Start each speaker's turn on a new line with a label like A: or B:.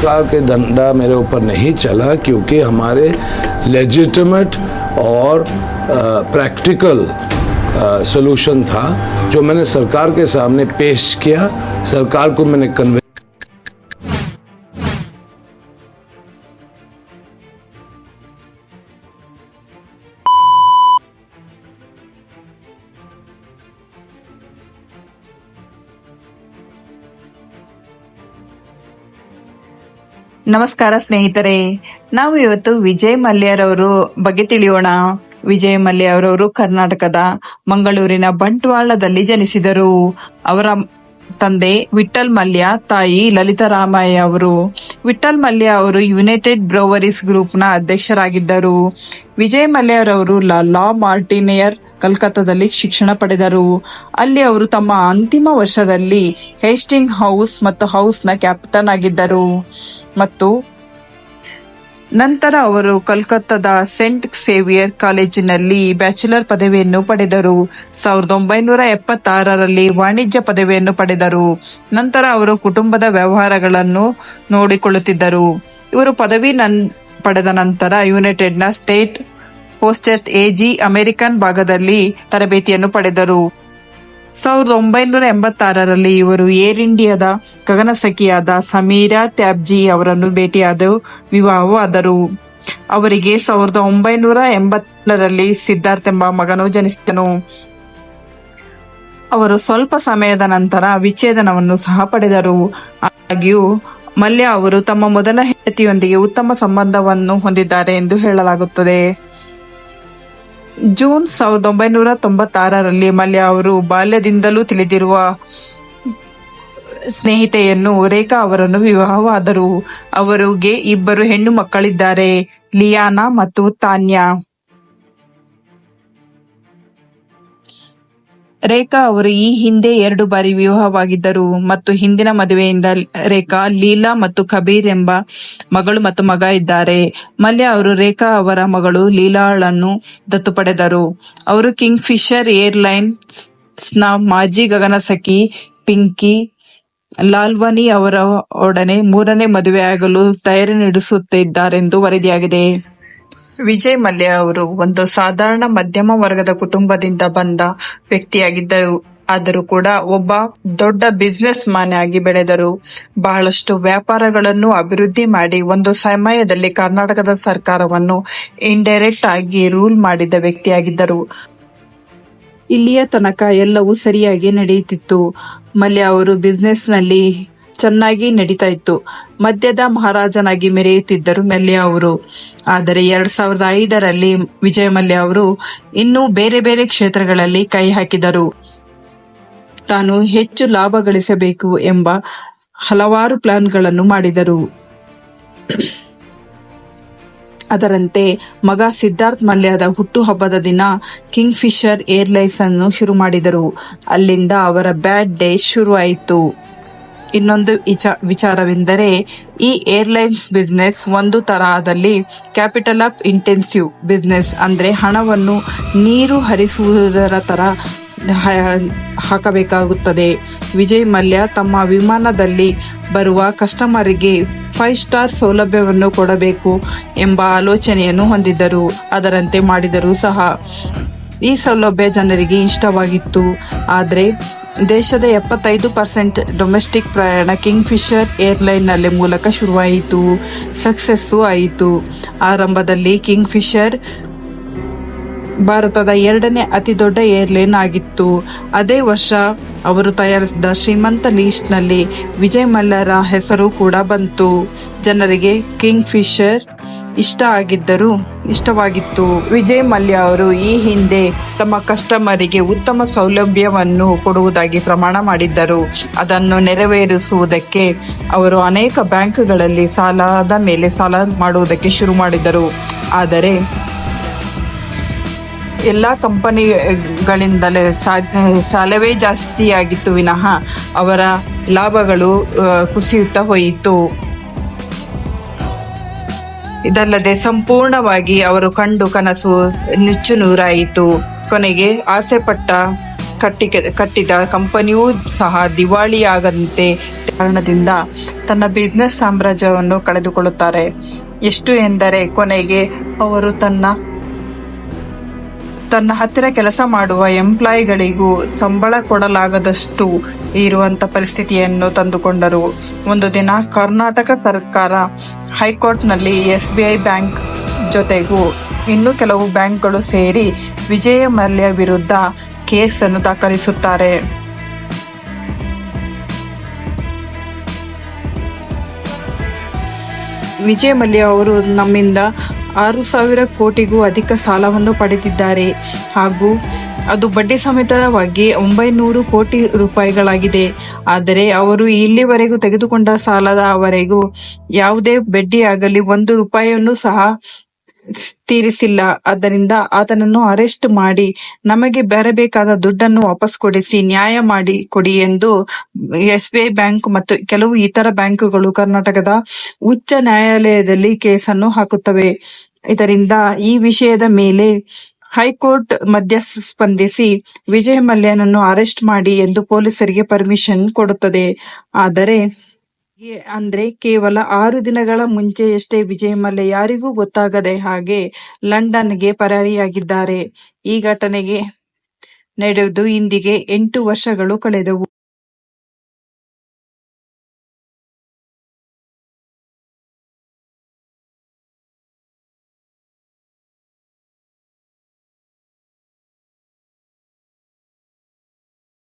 A: प्रकार के धंधा मेरे ऊपर नहीं चला, क्योंकि हमारे लेजिटिमेट और प्रैक्टिकल सोल्यूशन था जो मैंने सरकार के सामने पेश किया। सरकार को मैंने कन्वे
B: ನಮಸ್ಕಾರ ಸ್ನೇಹಿತರೆ, ನಾವು ಇವತ್ತು ವಿಜಯ್ ಮಲ್ಯರವರು ಬಗ್ಗೆ ತಿಳಿಯೋಣ. ವಿಜಯ್ ಮಲ್ಯ ಅವರವರು ಕರ್ನಾಟಕದ ಮಂಗಳೂರಿನ ಬಂಟ್ವಾಳದಲ್ಲಿ ಜನಿಸಿದರು. ಅವರ ತಂದೆ ವಿಠಲ್ ಮಲ್ಯ, ತಾಯಿ ಲಲಿತಾ ರಾಮಯ್ಯ ಅವರು. ವಿಠಲ್ ಮಲ್ಯ ಅವರು ಯುನೈಟೆಡ್ ಬ್ರೂವರೀಸ್ ಗ್ರೂಪ್ ನ ಅಧ್ಯಕ್ಷರಾಗಿದ್ದರು. ವಿಜಯ್ ಮಲ್ಯರವರು ಲಾ ಮಾರ್ಟಿನಿಯರ್ ಕಲ್ಕತ್ತಾದಲ್ಲಿ ಶಿಕ್ಷಣ ಪಡೆದರು. ಅಲ್ಲಿ ಅವರು ತಮ್ಮ ಅಂತಿಮ ವರ್ಷದಲ್ಲಿ ಹೇಸ್ಟಿಂಗ್ ಹೌಸ್ ಮತ್ತು ಹೌಸ್ನ ಕ್ಯಾಪ್ಟನ್ ಆಗಿದ್ದರು ಮತ್ತು ನಂತರ ಅವರು ಕಲ್ಕತ್ತಾದ ಸೆಂಟ್ ಸೇವಿಯರ್ ಕಾಲೇಜಿನಲ್ಲಿ ಬ್ಯಾಚುಲರ್ ಪದವಿಯನ್ನು ಪಡೆದರು. 1976ರಲ್ಲಿ ವಾಣಿಜ್ಯ ಪದವಿಯನ್ನು ಪಡೆದರು. ನಂತರ ಅವರು ಕುಟುಂಬದ ವ್ಯವಹಾರಗಳನ್ನು ನೋಡಿಕೊಳ್ಳುತ್ತಿದ್ದರು. ಇವರು ಪದವಿ ಪಡೆದ ನಂತರ ಯುನೈಟೆಡ್ನ ಸ್ಟೇಟ್ ಪೋಸ್ಟೆಸ್ಟ್ ಎಜಿ ಅಮೆರಿಕನ್ ಭಾಗದಲ್ಲಿ ತರಬೇತಿಯನ್ನು ಪಡೆದರು. 1986ರಲ್ಲಿ ಇವರು ಏರ್ ಇಂಡಿಯಾದ ಗಗನಸಖಿಯಾದ ಸಮೀರಾ ತ್ಯಾಬ್ಜಿ ಅವರನ್ನು ಭೇಟಿಯಾದ ವಿವಾಹವಾದರು. ಅವರಿಗೆ 1987ರಲ್ಲಿ ಸಿದ್ಧಾರ್ಥ್ ಎಂಬ ಮಗನು ಜನಿಸಿದನು. ಅವರು ಸ್ವಲ್ಪ ಸಮಯದ ನಂತರ ವಿಚ್ಛೇದನವನ್ನು ಸಹ ಪಡೆದರು. ಆದಾಗ್ಯೂ ಮಲ್ಯ ಅವರು ತಮ್ಮ ಮೊದಲ ಹೆಂಡತಿಯೊಂದಿಗೆ ಉತ್ತಮ ಸಂಬಂಧವನ್ನು ಹೊಂದಿದ್ದಾರೆ ಎಂದು ಹೇಳಲಾಗುತ್ತದೆ. ಜೂನ್ 1996ರಲ್ಲಿ ಮಲ್ಯ ಅವರು ಬಾಲ್ಯದಿಂದಲೂ ತಿಳಿದಿರುವ ಸ್ನೇಹಿತೆಯನ್ನು ರೇಖಾ ಅವರನ್ನು ವಿವಾಹವಾದರು. ಅವರಿಗೆ 2 ಹೆಣ್ಣು ಮಕ್ಕಳಿದ್ದಾರೆ, ಲಿಯಾನಾ ಮತ್ತು ತಾನ್ಯಾ. ರೇಖಾ ಅವರು ಈ ಹಿಂದೆ 2 ಬಾರಿ ವಿವಾಹವಾಗಿದ್ದರು ಮತ್ತು ಹಿಂದಿನ ಮದುವೆಯಿಂದ ರೇಖಾ, ಲೀಲಾ ಮತ್ತು ಕಬೀರ್ ಎಂಬ ಮಗಳು ಮತ್ತು ಮಗ ಇದ್ದಾರೆ. ಮಲ್ಯ ಅವರು ರೇಖಾ ಅವರ ಮಗಳು ಲೀಲಾಳನ್ನು ದತ್ತು ಪಡೆದರು. ಅವರು ಕಿಂಗ್ ಫಿಶರ್ ಏರ್ಲೈನ್ಸ್ನ ಮಾಜಿ ಗಗನಸಖಿ ಪಿಂಕಿ ಲಾಲ್ವಾನಿ ಅವರೊಡನೆ 3ನೇ ಮದುವೆಯಾಗಲು ತಯಾರಿ ನಡೆಸುತ್ತಿದ್ದಾರೆಂದು ವರದಿಯಾಗಿದೆ. ವಿಜಯ್ ಮಲ್ಯ ಅವರು ಒಂದು ಸಾಧಾರಣ ಮಧ್ಯಮ ವರ್ಗದ ಕುಟುಂಬದಿಂದ ಬಂದ ವ್ಯಕ್ತಿಯಾಗಿದ್ದರು. ಆದರೂ ಕೂಡ ಒಬ್ಬ ದೊಡ್ಡ ಬಿಸಿನೆಸ್ ಮ್ಯಾನ್ ಆಗಿ ಬೆಳೆದರು. ಬಹಳಷ್ಟು ವ್ಯಾಪಾರಗಳನ್ನು ಅಭಿವೃದ್ಧಿ ಮಾಡಿ ಒಂದು ಸಮಯದಲ್ಲಿ ಕರ್ನಾಟಕದ ಸರ್ಕಾರವನ್ನು ಇಂಡೈರೆಕ್ಟ್ ಆಗಿ ರೂಲ್ ಮಾಡಿದ ವ್ಯಕ್ತಿಯಾಗಿದ್ದರು. ಇಲ್ಲಿಯ ತನಕ ಎಲ್ಲವೂ ಸರಿಯಾಗಿ ನಡೆಯುತ್ತಿತ್ತು. ಮಲ್ಯ ಅವರು ಬಿಸಿನೆಸ್ ನಲ್ಲಿ ಚೆನ್ನಾಗಿ ನಡೀತಾ ಇತ್ತು. ಮದ್ಯದ ಮಹಾರಾಜನಾಗಿ ಮೆರೆಯುತ್ತಿದ್ದರು ಮಲ್ಯ ಅವರು. ಆದರೆ 2005ರಲ್ಲಿ ವಿಜಯ್ ಮಲ್ಯ ಅವರು ಇನ್ನೂ ಬೇರೆ ಬೇರೆ ಕ್ಷೇತ್ರಗಳಲ್ಲಿ ಕೈ ಹಾಕಿದರು. ತಾನು ಹೆಚ್ಚು ಲಾಭ ಗಳಿಸಬೇಕು ಎಂಬ ಹಲವಾರು ಪ್ಲಾನ್ಗಳನ್ನು ಮಾಡಿದರು. ಅದರಂತೆ ಮಗ ಸಿದ್ಧಾರ್ಥ್ ಮಲ್ಯದ ಹುಟ್ಟುಹಬ್ಬದ ದಿನ ಕಿಂಗ್ ಫಿಶರ್ ಏರ್ಲೈನ್ಸ್ ಅನ್ನು ಶುರು ಮಾಡಿದರು. ಅಲ್ಲಿಂದ ಅವರ ಬ್ಯಾಡ್ ಡೇ ಶುರುವಾಯಿತು. ಇನ್ನೊಂದು ವಿಚಾರವೆಂದರೆ, ಈ ಏರ್ಲೈನ್ಸ್ ಬಿಸ್ನೆಸ್ ಒಂದು ತರಹದಲ್ಲಿ ಕ್ಯಾಪಿಟಲ್ ಆಫ್ ಇಂಟೆನ್ಸಿವ್ ಬಿಸ್ನೆಸ್, ಅಂದ್ರೆ ಹಣವನ್ನು ನೀರು ಹರಿಸುವುದರ ತರ ಹಾಕಬೇಕಾಗುತ್ತದೆ. ವಿಜಯ್ ಮಲ್ಯ ತಮ್ಮ ವಿಮಾನದಲ್ಲಿ ಬರುವ ಕಸ್ಟಮರಿಗೆ 5 ಸ್ಟಾರ್ ಸೌಲಭ್ಯವನ್ನು ಕೊಡಬೇಕು ಎಂಬ ಆಲೋಚನೆಯನ್ನು ಹೊಂದಿದ್ದರು. ಅದರಂತೆ ಮಾಡಿದರೂ ಸಹ ಈ ಸೌಲಭ್ಯ ಜನರಿಗೆ ಇಷ್ಟವಾಗಿತ್ತು. ಆದರೆ ದೇಶದ 75% ಡೊಮೆಸ್ಟಿಕ್ ಪ್ರಯಾಣ ಕಿಂಗ್ ಫಿಶರ್ ಏರ್ಲೈನ್ ನಲ್ಲಿ ಮೂಲಕ ಶುರುವಾಯಿತು. ಸಕ್ಸಸ್ಸು ಆಯಿತು. ಆರಂಭದಲ್ಲಿ ಕಿಂಗ್ ಫಿಶರ್ ಭಾರತದ 2ನೇ ಅತಿ ದೊಡ್ಡ ಏರ್ಲೈನ್ ಆಗಿತ್ತು. ಅದೇ ವರ್ಷ ಅವರು ತಯಾರಿಸಿದ ಶ್ರೀಮಂತ ಲಿಸ್ಟ್ ನಲ್ಲಿ ವಿಜಯ್ ಮಲ್ಯರ ಹೆಸರು ಕೂಡ ಬಂತು. ಜನರಿಗೆ ಕಿಂಗ್ ಫಿಶರ್ ಇಷ್ಟವಾಗಿತ್ತು. ವಿಜಯ್ ಮಲ್ಯ ಅವರು ಈ ಹಿಂದೆ ತಮ್ಮ ಕಸ್ಟಮರಿಗೆ ಉತ್ತಮ ಸೌಲಭ್ಯವನ್ನು ಕೊಡುವುದಾಗಿ ಪ್ರಮಾಣ ಮಾಡಿದ್ದರು. ಅದನ್ನು ನೆರವೇರಿಸುವುದಕ್ಕೆ ಅವರು ಅನೇಕ ಬ್ಯಾಂಕ್ಗಳಲ್ಲಿ ಸಾಲದ ಮೇಲೆ ಸಾಲ ಮಾಡುವುದಕ್ಕೆ ಶುರು ಮಾಡಿದರು. ಆದರೆ ಎಲ್ಲ ಕಂಪನಿಗಳಿಂದಲೇ ಸಾಲವೇ ಜಾಸ್ತಿಯಾಗಿತ್ತು ವಿನಃ ಅವರ ಲಾಭಗಳು ಕುಸಿಯುತ್ತಾ ಹೋಯಿತು. ಇದಲ್ಲದೆ ಸಂಪೂರ್ಣವಾಗಿ ಅವರು ಕಂಡು ಕನಸು ನುಚ್ಚು ನೂರಾಯಿತು. ಕೊನೆಗೆ ಆಸೆ ಪಟ್ಟ ಕಟ್ಟಿದ ಕಂಪನಿಯೂ ಸಹ ದಿವಾಳಿಯಾಗದಂತೆ ಕಾರಣದಿಂದ ತನ್ನ ಬಿಸ್ನೆಸ್ ಸಾಮ್ರಾಜ್ಯವನ್ನು ಕಳೆದುಕೊಳ್ಳುತ್ತಾರೆ. ಎಷ್ಟು ಎಂದರೆ ಕೊನೆಗೆ ಅವರು ತನ್ನ ಹತ್ತಿರ ಕೆಲಸ ಮಾಡುವ ಎಂಪ್ಲಾಯಿಗಳಿಗೂ ಸಂಬಳ ಕೊಡಲಾಗದಷ್ಟು ಇರುವಂತ ಪರಿಸ್ಥಿತಿಯನ್ನು ತಂದುಕೊಂಡರು. ಒಂದು ದಿನ ಕರ್ನಾಟಕ ಸರ್ಕಾರ ಹೈಕೋರ್ಟ್ನಲ್ಲಿ SBI ಬ್ಯಾಂಕ್ ಜೊತೆಗೂ ಇನ್ನೂ ಕೆಲವು ಬ್ಯಾಂಕ್ಗಳು ಸೇರಿ ವಿಜಯ ಮಲ್ಯ ವಿರುದ್ಧ ಕೇಸನ್ನು ದಾಖಲಿಸುತ್ತಾರೆ. ವಿಜಯ ಮಲ್ಯ ಅವರು ನಮ್ಮಿಂದ 6,000 ಕೋಟಿಗೂ ಅಧಿಕ ಸಾಲವನ್ನು ಪಡೆದಿದ್ದಾರೆ ಹಾಗೂ ಅದು ಬಡ್ಡಿ ಸಮೇತವಾಗಿ 900 ಕೋಟಿ ರೂಪಾಯಿಗಳಾಗಿದೆ. ಆದರೆ ಅವರು ಇಲ್ಲಿವರೆಗೂ ತೆಗೆದುಕೊಂಡ ಸಾಲದವರೆಗೂ ಯಾವುದೇ ಬಡ್ಡಿಯಾಗಲಿ 1 ರೂಪಾಯಿಯನ್ನು ಸಹ ತೀರಿಸಿಲ್ಲ. ಆದ್ದರಿಂದ ಆತನನ್ನು ಅರೆಸ್ಟ್ ಮಾಡಿ ನಮಗೆ ಬರಬೇಕಾದ ದುಡ್ಡನ್ನು ವಾಪಸ್ ಕೊಡಿಸಿ ನ್ಯಾಯ ಮಾಡಿ ಕೊಡಿ ಎಂದು SBI ಬ್ಯಾಂಕ್ ಮತ್ತು ಕೆಲವು ಇತರ ಬ್ಯಾಂಕುಗಳು ಕರ್ನಾಟಕದ ಉಚ್ಚ ನ್ಯಾಯಾಲಯದಲ್ಲಿ ಕೇಸನ್ನು ಹಾಕುತ್ತವೆ. ಇದರಿಂದ ಈ ವಿಷಯದ ಮೇಲೆ ಹೈಕೋರ್ಟ್ ಸ್ಪಂದಿಸಿ ವಿಜಯ ಮಲ್ಯನನ್ನು ಅರೆಸ್ಟ್ ಮಾಡಿ ಎಂದು ಪೊಲೀಸರಿಗೆ ಪರ್ಮಿಷನ್ ಕೊಡುತ್ತದೆ. ಅಂದ್ರೆ ಕೇವಲ 6 ದಿನಗಳ ಮುಂಚೆಯಷ್ಟೇ ವಿಜಯ ಮಲ್ಯ ಯಾರಿಗೂ ಗೊತ್ತಾಗದೆ ಹಾಗೆ ಲಂಡನ್ಗೆ ಪರಾರಿಯಾಗಿದ್ದಾರೆ. ಈ ಘಟನೆಗೆ ನಡೆದು ಇಂದಿಗೆ 8 ವರ್ಷಗಳು ಕಳೆದವು.